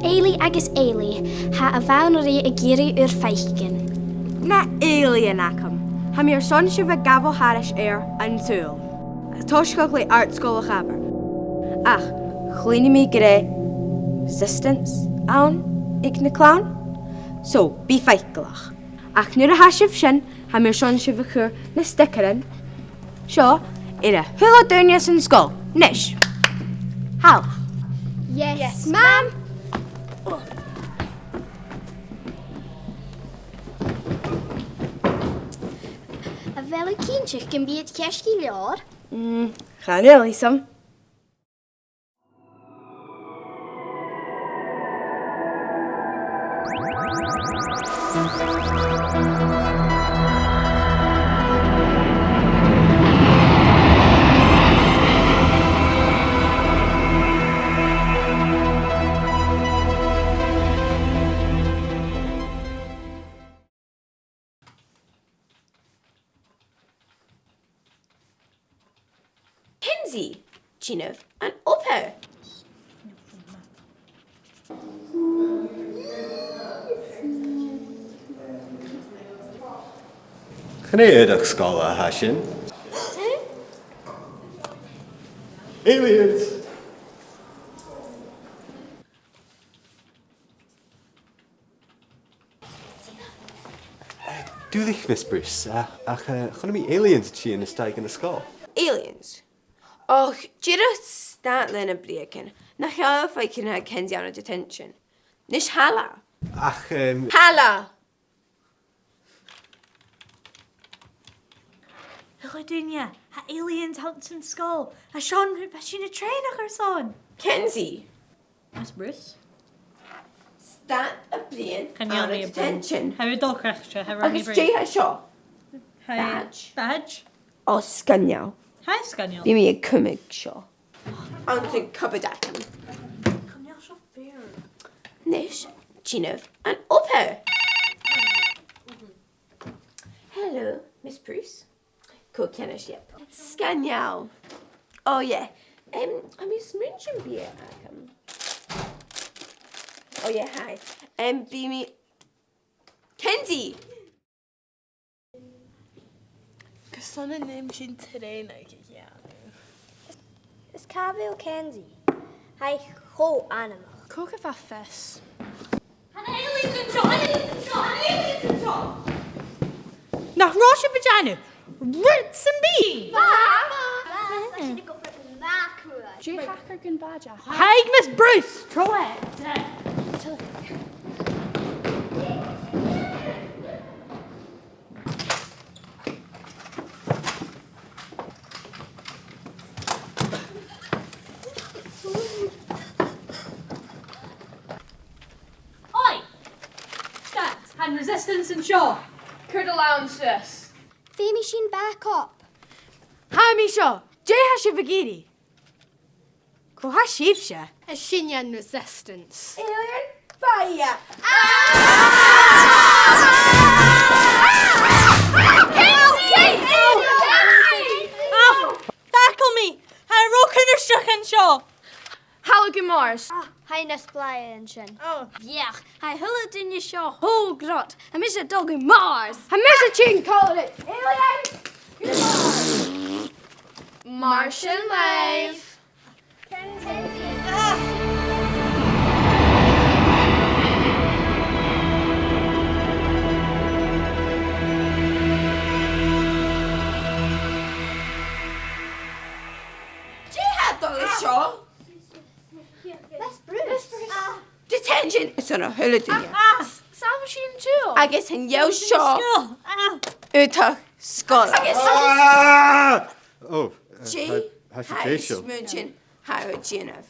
Éili agus éili, ha a bhainrí a géirí ur feichgin. Na alien acum. Ha mi son si bheith gafo haris an túl. Tosgol le Àrd-sgoil Abair. Ach, chlíní mi gré resistance awn ag na clown. So, bí feicglach. Ach nuair a hasif sin, ha mi son si bheith chur na stickerin. Seo, a Eilidheans an sgol. Nish. Hala. Yes, ma'am. A bhela cínteach gan bíad ceiscí leor? Gaan jullie some? Kenzie, Chinov, and Abair. Can I Àrd-sgoil hashin? Eilidheans! Dúlich, Miss Bruce, ach chun mi Eilidheans tí in the steig in the skull. Aliens. Och, Jirut stat len a breakin. Na cheaf I can have Kenzie on a detention. Nish hala. Ach, Hala! Eilidheans, ha Eilidheans Àrd-sgoil. A Sean sin a trainach ar son. Kenzie, Miss Bruce. stat a brean Can on you a be a detention. How dul crachtra, how Agus Jay ha seo. Badge. Badge. O scanniaw. Hi, Scaniel. Bí mi a cumig seo. Anta cupadacan. Scaniel seo fair. Nish, Chinov, and Abair. Hello, Miss Bruce. Cool Kennish, yep. Scanniaw. Oh, yeah. I'm a smooching beer. Oh, yeah, hi. Be me. Kenzie! Son yn name sin terrain ag Is Cabell Kenzie. Hai ho animal. Coca fa fes. Nach Rosh vagina. Roots and beans. Dwi hacker gan badja. Hi, Miss Bruce. Throw it. Oi! Stat, hand resistance and shaw. Cwrdd allowances. Femi sin back up. Ha mi seo, Jay ha si fagiri. Co ha sif se? A Shinyan resistance. Alien fire! Tackle me. I rock in her struck and shaw. Halligan Mars. Hai nes blaen sin. Oh. Yeah, hai hulle din je seo ho grot. A mis a dog in Mars. Ha mis a chin call it. Martian life. Detention! It's on a holiday. Salvation too. I guess in yo shaw. Ah. Uta skull. Oh, G. has she Hi, facial? smooching. Hi, Genov.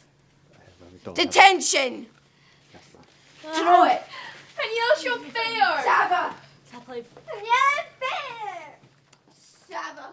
Detention! Throw it. And you'll show fair. Sava! That play. Yeah, fair! Sava.